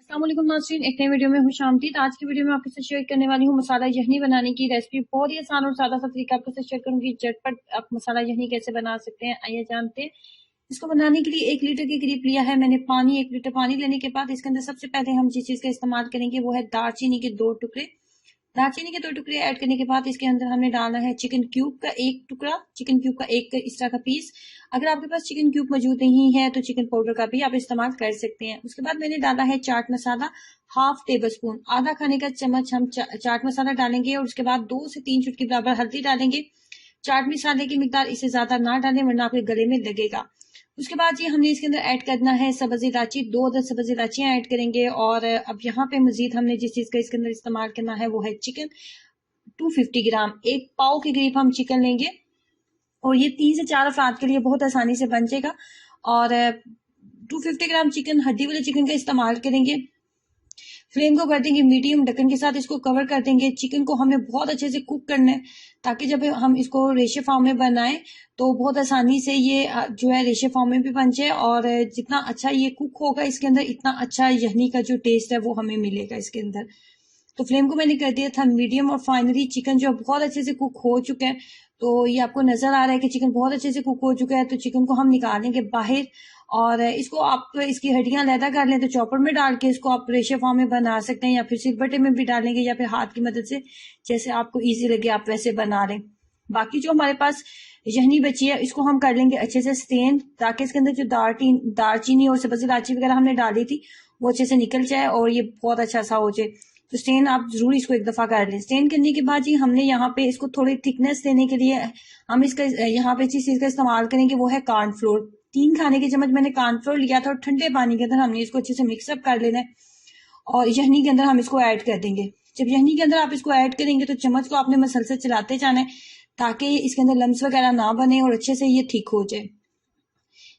अस्सलाम वालेकुम नाज़रीन, एक नई वीडियो में खुश आमदीद। आज की वीडियो में आपके साथ शेयर करने वाली हूँ मसाला यखनी बनाने की रेसिपी। बहुत ही आसान और सादा सा तरीका आपके साथ शेयर करूंगी। झटपट आप मसाला यखनी कैसे बना सकते हैं आइए जानते हैं। इसको बनाने के लिए 1 लीटर के करीब लिया है मैंने पानी। 1 लीटर पानी लेने के बाद इसके अंदर सबसे पहले हम जिस चीज का इस्तेमाल करेंगे वो है दालचीनी के 2 टुकड़े। दालचीनी के 2 टुकड़े ऐड करने के बाद इसके अंदर हमने डालना है चिकन क्यूब का 1 टुकड़ा, चिकन क्यूब का एक इस तरह का पीस। अगर आपके पास चिकन क्यूब मौजूद नहीं है तो चिकन पाउडर का भी आप इस्तेमाल कर सकते हैं। उसके बाद मैंने डाला है chaat masala half table spoon, आधा खाने का चम्मच हम चाट मसाला डालेंगे और उसके बाद 2 से 3 चुटकी बराबर हल्दी डालेंगे। चाट मसाले की मिकदार इससे ज्यादा ना डालें वरना आपके गले में लगेगा। उसके बाद ये हमने इसके अंदर ऐड करना है सब्ज इलायची, 2 अदद सब्ज इलायचियां ऐड करेंगे। और अब यहाँ पे मजीद हमने जिस चीज का इसके अंदर इस्तेमाल करना है वो है चिकन। 250 ग्राम, एक पाव के करीब हम चिकन लेंगे और ये 3 से 4 अफराद के लिए बहुत आसानी से बन जाएगा। और 250 ग्राम चिकन, हड्डी वाले चिकन का इस्तेमाल करेंगे। फ्लेम को कर देंगे मीडियम, ढक्कन के साथ इसको कवर कर देंगे। चिकन को हमें बहुत अच्छे से कुक करना है ताकि जब हम इसको रेशे फॉर्म में बनाएं तो बहुत आसानी से ये जो है रेशे फॉर्म में भी बन जाए। और जितना अच्छा ये कुक होगा इसके अंदर इतना अच्छा यखनी का जो टेस्ट है वो हमें मिलेगा इसके अंदर। तो फ्लेम को मैंने कर दिया था मीडियम और फाइनली चिकन जो बहुत अच्छे से कुक हो चुका है। तो ये आपको नजर आ रहा है कि चिकन बहुत अच्छे से कुक हो चुका है। तो चिकन को हम निकालेंगे बाहर और इसको आप इसकी हड्डियां अलहदा कर लें तो चॉपर में डाल के इसको आप रेशे फॉर्म में बना सकते हैं या फिर सिलबट्टे में भी डालेंगे या फिर हाथ की मदद से जैसे आपको ईजी लगे आप वैसे बना लें। बाकी जो हमारे पास यखनी बची है इसको हम कर लेंगे अच्छे से स्टेन ताकि इसके अंदर जो दालचीनी और सब्ज इलायची वगैरह हमने डाली थी वो अच्छे से निकल जाए और ये बहुत अच्छा सा हो जाए। तो स्टेन आप जरूर इसको एक दफा कर लें। स्टेन करने के बाद ही हमने यहाँ पे इसको थोड़ी थिकनेस देने के लिए हम इसका यहाँ पे जिस चीज का इस्तेमाल करेंगे वो है कॉर्नफ्लोर। 3 खाने के चम्मच मैंने कॉर्नफ्लोर लिया था और ठंडे पानी के अंदर हमने इसको अच्छे से मिक्सअप कर लेना है और यखनी के अंदर हम इसको ऐड कर देंगे। जब यखनी के अंदर आप इसको ऐड करेंगे तो चम्मच को आपने मसलसल चलाते जाना है ताकि इसके अंदर लम्स वगैरह ना बने और अच्छे से ये थिक हो जाए।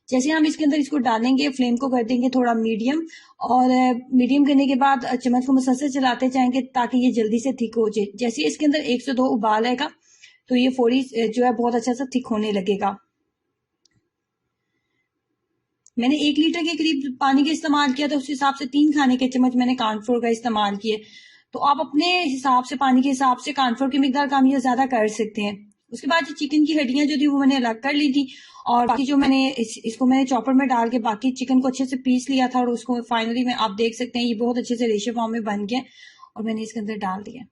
जैसे हम इसके अंदर इसको डालेंगे फ्लेम को कर देंगे थोड़ा मीडियम और मीडियम करने के बाद चम्मच को मसलसल चलाते जाएंगे ताकि ये जल्दी से थिक हो जाए। जैसे इसके अंदर 1 से 2 उबाल आएगा तो ये फौरी जो है बहुत अच्छा सा थिक होने लगेगा। मैंने 1 लीटर के करीब पानी का इस्तेमाल किया था, उस हिसाब से 3 खाने के चम्मच मैंने कॉर्नफ्लोर का इस्तेमाल किया। तो आप अपने हिसाब से पानी के हिसाब से कॉर्नफ्लोर की मिकदार कम या ज्यादा कर सकते हैं। उसके बाद जो चिकन की हड्डियां जो थी वो मैंने अलग कर ली थी और बाकी जो मैंने इसको मैंने चॉपर में डाल के बाकी चिकन को अच्छे से पीस लिया था और उसको फाइनली में आप देख सकते हैं ये बहुत अच्छे से रेशे फॉर्म में बन गया और मैंने इसके अंदर डाल दिया।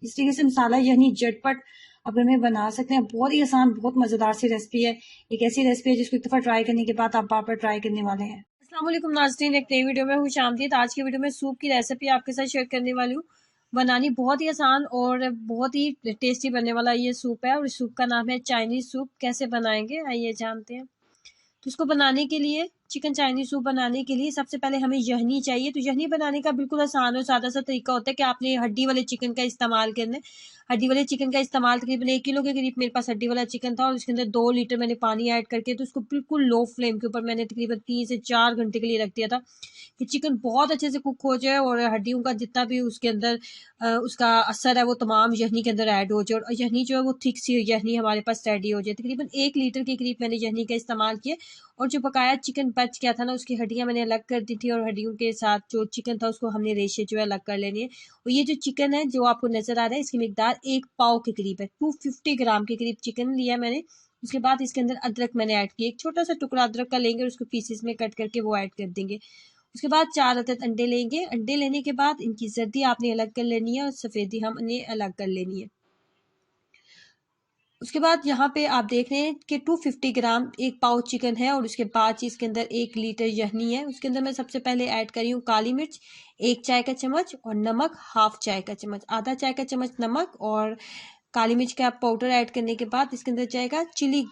इस तरीके से मसाला यानी झटपट आप घर में बना सकते हैं। बहुत ही आसान बहुत मजेदार सी रेसिपी है। एक ऐसी रेसिपी है जिसको एक दफा ट्राई करने के बाद आप बार बार ट्राई करने वाले हैं। अस्सलाम वालेकुम नाज़रीन, एक नई वीडियो में खुश आमदीद। आज की वीडियो में सूप की रेसिपी आपके साथ शेयर करने वाली हूँ। बनानी बहुत ही आसान और बहुत ही टेस्टी बनने वाला ये सूप है और इस सूप का नाम है चाइनीज सूप। कैसे बनाएंगे आइए जानते हैं। तो इसको बनाने के लिए चिकन चाइनीज सूप बनाने के लिए सबसे पहले हमें यखनी चाहिए। तो यखनी बनाने का बिल्कुल आसान और सादा सा तरीका होता है कि आपने हड्डी वाले चिकन का इस्तेमाल करना है। हड्डी वाले चिकन का इस्तेमाल तकरीबन 1 किलो के करीब मेरे पास हड्डी वाला चिकन था और उसके अंदर 2 लीटर मैंने पानी ऐड करके तो उसको बिल्कुल लो फ्लेम के ऊपर मैंने तकरीबन 3 से 4 घंटे के लिए रख दिया था कि चिकन बहुत अच्छे से कुक हो जाए और हड्डियों का जितना भी उसके अंदर उसका असर है वो तमाम यखनी के अंदर ऐड हो जाए और यखनी जो है वो थिक सी यखनी हमारे पास रेडी हो जाए। तकरीबन 1 लीटर के करीब मैंने यखनी का इस्तेमाल किया और जो बकाया चिकन बच गया था ना उसकी हड्डियां मैंने अलग कर दी थी और हड्डियों के साथ जो चिकन था उसको हमने रेशे जो है अलग कर लेनी है। और ये जो चिकन है जो आपको नजर आ रहा है इसकी मिकदार 1 पाव के करीब है। 250 ग्राम के करीब चिकन लिया मैंने। उसके बाद इसके अंदर अदरक मैंने ऐड किया, एक छोटा सा टुकड़ा अदरक का लेंगे और उसको पीसेस में कट करके वो ऐड कर देंगे। उसके बाद 4 अदद अंडे लेंगे। अंडे लेने के बाद इनकी जर्दी आपने अलग कर लेनी है और सफेदी हमने अलग कर लेनी है। उसके बाद यहाँ पे आप देख रहे हैं कि 250 ग्राम 1 पाव चिकन है और उसके बाद इसके अंदर 1 लीटर यखनी है। उसके अंदर मैं सबसे पहले ऐड करी हूँ काली मिर्च 1 चाय का चम्मच और नमक हाफ चाय का चम्मच, आधा चाय का चम्मच नमक और काली मिर्च का पाउडर ऐड करने के बाद इसके अंदर जाएगा चिली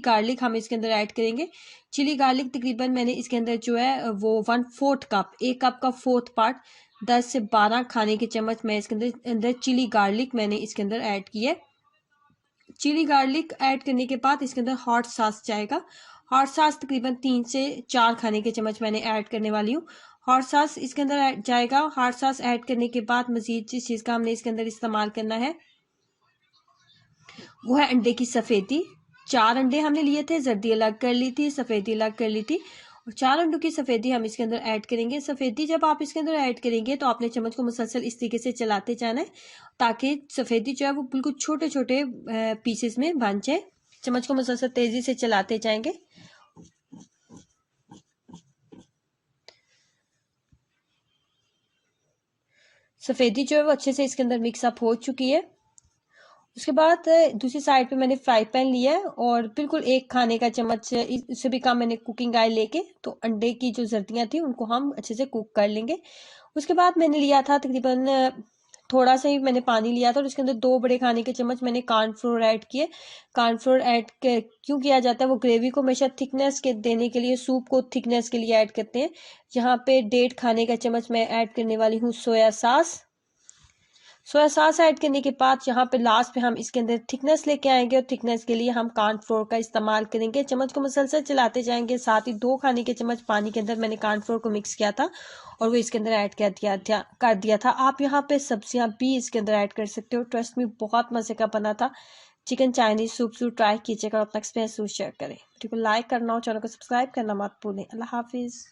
गार्लिक हम इसके अंदर ऐड करेंगे। चिली गार्लिक तकरीबन मैंने इसके अंदर जो है वो 1/4 कप, 1 कप का 4th पार्ट 10 से 12 खाने के चम्मच मैं इसके अंदर चिली गार्लिक मैंने इसके अंदर ऐड किया। चिली गार्लिक ऐड करने के बाद इसके अंदर हॉट सॉस जाएगा। हॉट सॉस तकरीबन 3 से 4 खाने के चम्मच मैंने ऐड करने वाली हूँ। हॉट सॉस इसके अंदर जाएगा। हॉट सॉस ऐड करने के बाद मजीद जिस चीज का हमने इसके अंदर इस्तेमाल करना है वो है अंडे की सफेदी। 4 अंडे हमने लिए थे, जर्दी अलग कर ली थी, सफेदी अलग कर ली थी और 4 अंडों की सफ़ेदी हम इसके अंदर ऐड करेंगे। सफ़ेदी जब आप इसके अंदर ऐड करेंगे तो आपने चम्मच को मुसलसल इस तरीके से चलाते जाना है ताकि सफ़ेदी जो है वो बिल्कुल छोटे छोटे पीसेस में बन जाए। चम्मच को मुसलसल तेजी से चलाते जाएंगे। सफ़ेदी जो है वो अच्छे से इसके अंदर मिक्सअप हो चुकी है। उसके बाद दूसरी साइड पे मैंने फ्राई पैन लिया है और बिल्कुल 1 खाने का चम्मच इससे भी कम मैंने कुकिंग ऑयल लेके तो अंडे की जो जर्दियाँ थी उनको हम अच्छे से कुक कर लेंगे। उसके बाद मैंने लिया था तकरीबन थोड़ा सा ही मैंने पानी लिया था और उसके अंदर 2 बड़े खाने के चम्मच मैंने कॉर्नफ्लोर ऐड किए। कॉर्नफ्लोर ऐड क्यों किया जाता है, वो ग्रेवी को हमेशा थिकनेस के देने के लिए, सूप को थिकनेस के लिए ऐड करते हैं। यहाँ पे 1.5 खाने का चम्मच मैं ऐड करने वाली हूँ soya sauce. Soya sauce add करने के बाद यहाँ पे लास्ट पे हम इसके अंदर थिकनेस लेके आएंगे और थिकनेस के लिए हम कॉर्नफ्लोर का इस्तेमाल करेंगे। चम्मच को मुसलसल चलाते जाएंगे। साथ ही 2 खाने के चम्मच पानी के अंदर मैंने कॉर्नफ्लोर को मिक्स किया था और वो इसके अंदर ऐड कर दिया था। आप यहाँ पे सब्जियां भी इसके अंदर ऐड कर सकते हो। ट्रस्ट में बहुत मजे का बना था। चिकन चाइनीज सूप ट्राई कीजिएगा और अपना एक्सपीरियंस शेयर करें। वीडियो को लाइक करना और चैनल को सब्सक्राइब करना मत भूलें। अल्लाह हाफिज।